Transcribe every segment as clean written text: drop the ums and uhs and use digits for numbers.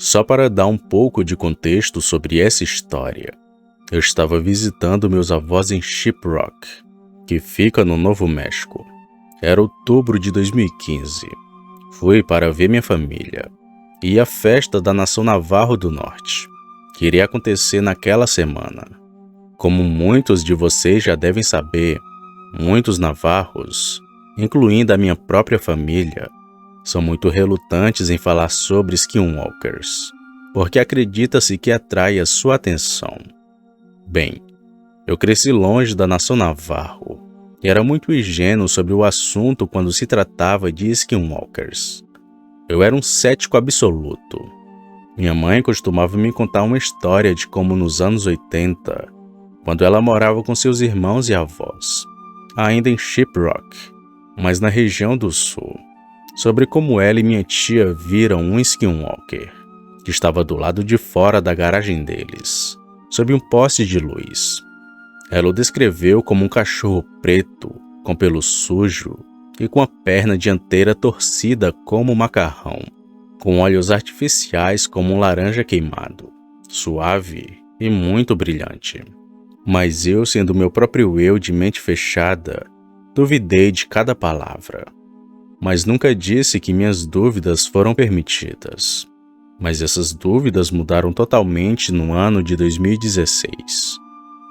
Só para dar um pouco de contexto sobre essa história, eu estava visitando meus avós em Shiprock, que fica no Novo México. Era outubro de 2015. Fui para ver minha família e a festa da Nação Navarro do Norte, que iria acontecer naquela semana. Como muitos de vocês já devem saber, muitos navarros, incluindo a minha própria família, são muito relutantes em falar sobre skinwalkers, porque acredita-se que atrai a sua atenção. Bem, eu cresci longe da nação navarro e era muito ingênuo sobre o assunto quando se tratava de skinwalkers. Eu era um cético absoluto. Minha mãe costumava me contar uma história de como nos anos 80, quando ela morava com seus irmãos e avós, ainda em Shiprock, mas na região do sul, sobre como ela e minha tia viram um skinwalker, que estava do lado de fora da garagem deles, sob um poste de luz. Ela o descreveu como um cachorro preto, com pelo sujo e com a perna dianteira torcida como um macarrão, com olhos artificiais como um laranja queimado, suave e muito brilhante. Mas eu, sendo meu próprio eu de mente fechada, duvidei de cada palavra. Mas nunca disse que minhas dúvidas foram permitidas. Mas essas dúvidas mudaram totalmente no ano de 2016,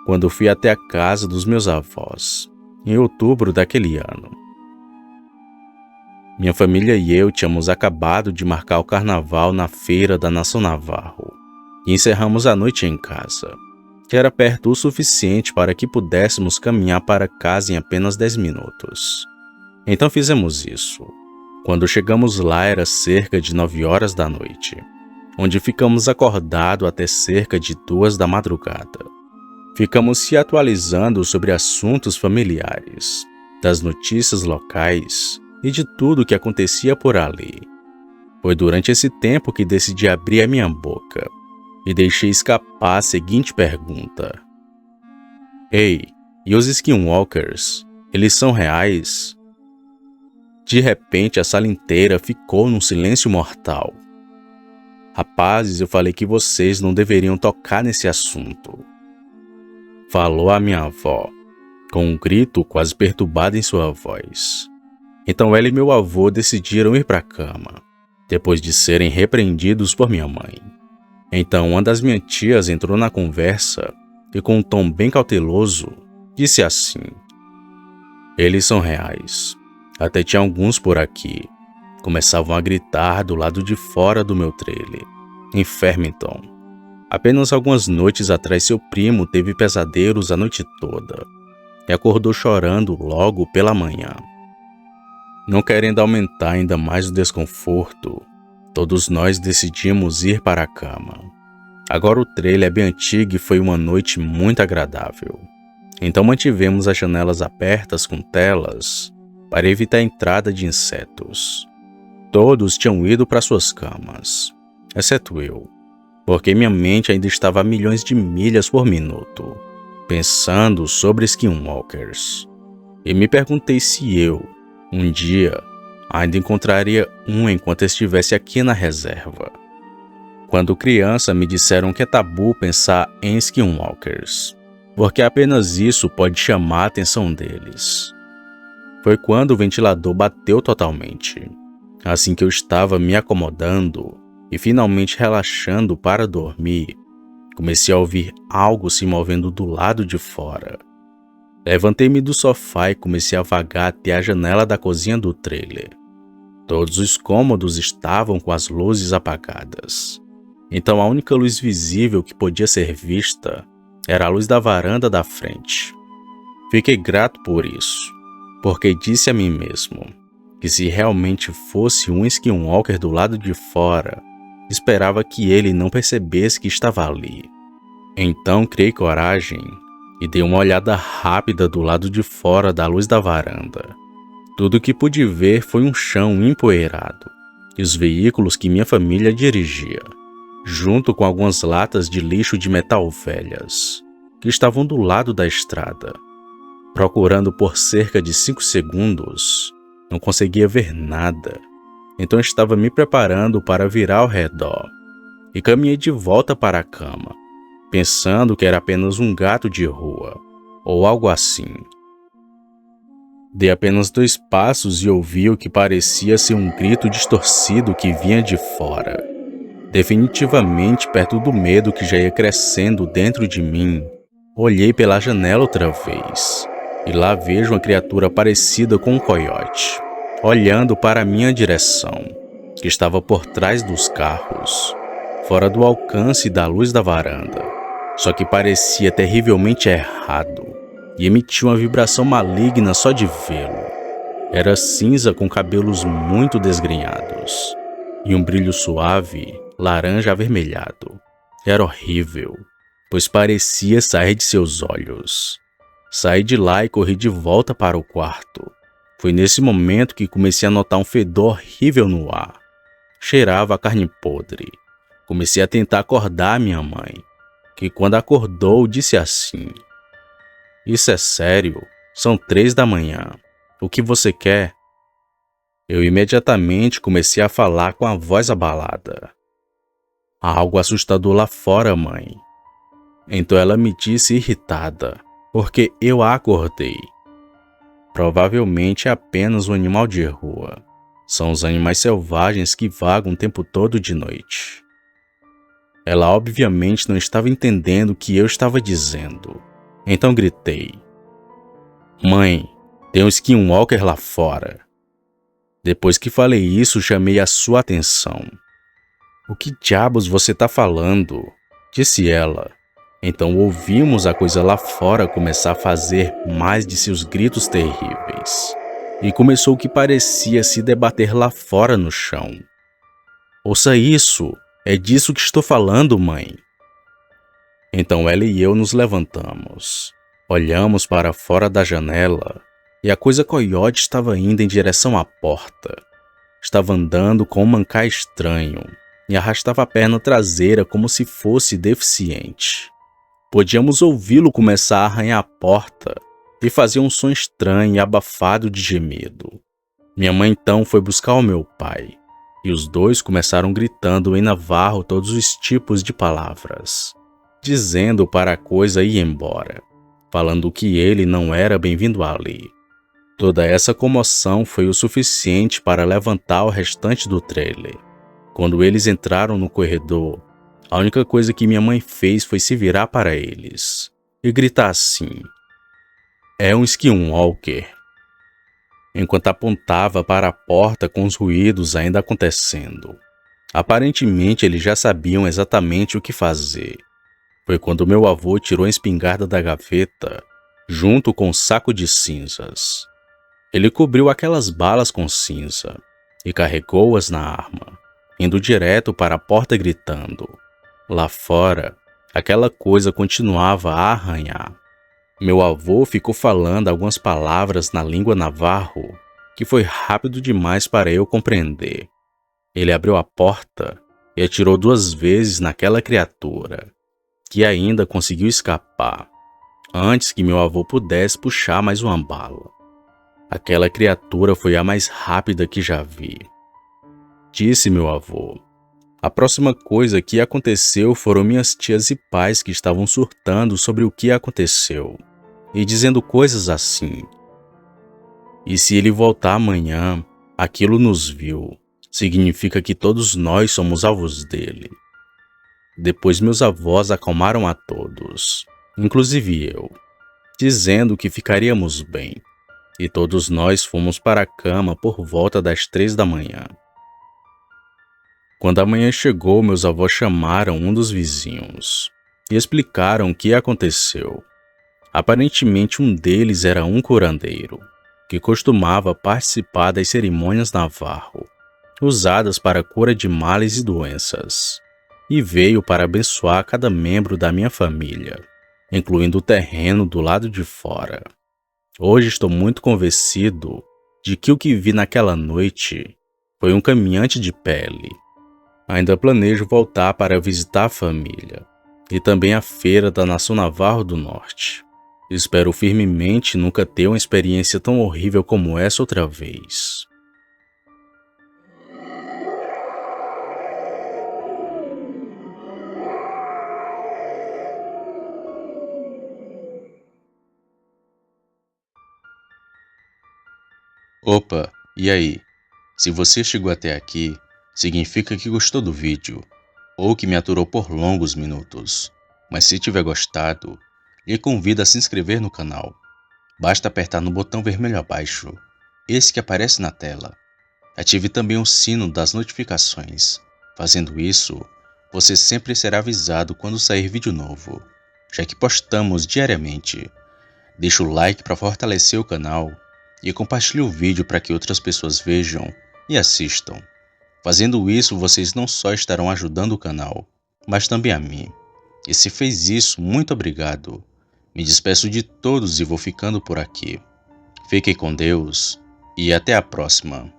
quando fui até a casa dos meus avós, em outubro daquele ano. Minha família e eu tínhamos acabado de marcar o carnaval na feira da Nação Navarro e encerramos a noite em casa, que era perto o suficiente para que pudéssemos caminhar para casa em apenas 10 minutos. Então fizemos isso. Quando chegamos lá era cerca de 9 horas da noite, onde ficamos acordados até cerca de 2 da madrugada. Ficamos se atualizando sobre assuntos familiares, das notícias locais e de tudo o que acontecia por ali. Foi durante esse tempo que decidi abrir a minha boca e deixei escapar a seguinte pergunta: Ei, e os skinwalkers, eles são reais? De repente, a sala inteira ficou num silêncio mortal. Rapazes, eu falei que vocês não deveriam tocar nesse assunto. Falou a minha avó, com um grito quase perturbado em sua voz. Então ela e meu avô decidiram ir para a cama, depois de serem repreendidos por minha mãe. Então uma das minhas tias entrou na conversa e, com um tom bem cauteloso, disse assim: Eles são reais. Até tinha alguns por aqui. Começavam a gritar do lado de fora do meu trailer, em Farmington. Apenas algumas noites atrás seu primo teve pesadelos a noite toda e acordou chorando logo pela manhã. Não querendo aumentar ainda mais o desconforto, todos nós decidimos ir para a cama. Agora o trailer é bem antigo e foi uma noite muito agradável. Então mantivemos as janelas abertas com telas para evitar a entrada de insetos. Todos tinham ido para suas camas, exceto eu, porque minha mente ainda estava a milhões de milhas por minuto, pensando sobre skinwalkers. E me perguntei se eu, um dia, ainda encontraria um enquanto estivesse aqui na reserva. Quando criança me disseram que é tabu pensar em skinwalkers, porque apenas isso pode chamar a atenção deles. Foi quando o ventilador bateu totalmente. Assim que eu estava me acomodando e finalmente relaxando para dormir, comecei a ouvir algo se movendo do lado de fora. Levantei-me do sofá e comecei a vagar até a janela da cozinha do trailer. Todos os cômodos estavam com as luzes apagadas. Então a única luz visível que podia ser vista era a luz da varanda da frente. Fiquei grato por isso, porque disse a mim mesmo que se realmente fosse um skinwalker do lado de fora, esperava que ele não percebesse que estava ali. Então criei coragem e dei uma olhada rápida do lado de fora da luz da varanda. Tudo que pude ver foi um chão empoeirado e os veículos que minha família dirigia, junto com algumas latas de lixo de metal velhas, que estavam do lado da estrada. Procurando por cerca de 5 segundos, não conseguia ver nada. Então estava me preparando para virar ao redor e caminhei de volta para a cama, pensando que era apenas um gato de rua, ou algo assim. Dei apenas 2 passos e ouvi o que parecia ser um grito distorcido que vinha de fora. Definitivamente perto do medo que já ia crescendo dentro de mim, olhei pela janela outra vez, e lá vejo uma criatura parecida com um coiote, olhando para a minha direção, que estava por trás dos carros, fora do alcance da luz da varanda, só que parecia terrivelmente errado, e emitia uma vibração maligna só de vê-lo. Era cinza com cabelos muito desgrenhados, e um brilho suave, laranja avermelhado. Era horrível, pois parecia sair de seus olhos. Saí de lá e corri de volta para o quarto. Foi nesse momento que comecei a notar um fedor horrível no ar. Cheirava a carne podre. Comecei a tentar acordar minha mãe, que quando acordou disse assim: "Isso é sério? São 3 da manhã. O que você quer?" Eu imediatamente comecei a falar com a voz abalada: "Há algo assustador lá fora, mãe." Então ela me disse irritada, porque eu a acordei. Provavelmente é apenas um animal de rua. São os animais selvagens que vagam o tempo todo de noite. Ela obviamente não estava entendendo o que eu estava dizendo. Então gritei: "Mãe, tem um skinwalker lá fora." Depois que falei isso, chamei a sua atenção. "O que diabos você está falando?" disse ela. Então ouvimos a coisa lá fora começar a fazer mais de seus gritos terríveis. E começou o que parecia se debater lá fora no chão. "Ouça isso! É disso que estou falando, mãe." Então ela e eu nos levantamos. Olhamos para fora da janela e a coisa coiote estava indo em direção à porta. Estava andando com um mancar estranho e arrastava a perna traseira como se fosse deficiente. Podíamos ouvi-lo começar a arranhar a porta e fazer um som estranho e abafado de gemido. Minha mãe então foi buscar o meu pai, e os dois começaram gritando em navarro todos os tipos de palavras, dizendo para a coisa ir embora, falando que ele não era bem-vindo ali. Toda essa comoção foi o suficiente para levantar o restante do trailer. Quando eles entraram no corredor, a única coisa que minha mãe fez foi se virar para eles e gritar assim: "É um skinwalker." Enquanto apontava para a porta com os ruídos ainda acontecendo. Aparentemente eles já sabiam exatamente o que fazer. Foi quando meu avô tirou a espingarda da gaveta, junto com um saco de cinzas. Ele cobriu aquelas balas com cinza e carregou-as na arma, indo direto para a porta gritando. Lá fora, aquela coisa continuava a arranhar. Meu avô ficou falando algumas palavras na língua navarro, que foi rápido demais para eu compreender. Ele abriu a porta e atirou 2 vezes naquela criatura, que ainda conseguiu escapar, antes que meu avô pudesse puxar mais uma bala. Aquela criatura foi a mais rápida que já vi. Disse meu avô. A próxima coisa que aconteceu foram minhas tias e pais que estavam surtando sobre o que aconteceu e dizendo coisas assim: "E se ele voltar amanhã, aquilo nos viu. Significa que todos nós somos alvos dele." Depois meus avós acalmaram a todos, inclusive eu, dizendo que ficaríamos bem, e todos nós fomos para a cama por volta das 3 da manhã. Quando a manhã chegou, meus avós chamaram um dos vizinhos e explicaram o que aconteceu. Aparentemente um deles era um curandeiro, que costumava participar das cerimônias navarro, usadas para a cura de males e doenças, e veio para abençoar cada membro da minha família, incluindo o terreno do lado de fora. Hoje estou muito convencido de que o que vi naquela noite foi um caminhante de pele. Ainda planejo voltar para visitar a família e também a feira da Nação Navarro do Norte. Espero firmemente nunca ter uma experiência tão horrível como essa outra vez. Opa, e aí? Se você chegou até aqui, significa que gostou do vídeo, ou que me aturou por longos minutos. Mas se tiver gostado, lhe convido a se inscrever no canal. Basta apertar no botão vermelho abaixo, esse que aparece na tela. Ative também o sino das notificações. Fazendo isso, você sempre será avisado quando sair vídeo novo, já que postamos diariamente. Deixe o like para fortalecer o canal e compartilhe o vídeo para que outras pessoas vejam e assistam. Fazendo isso, vocês não só estarão ajudando o canal, mas também a mim. E se fez isso, muito obrigado. Me despeço de todos e vou ficando por aqui. Fiquem com Deus e até a próxima.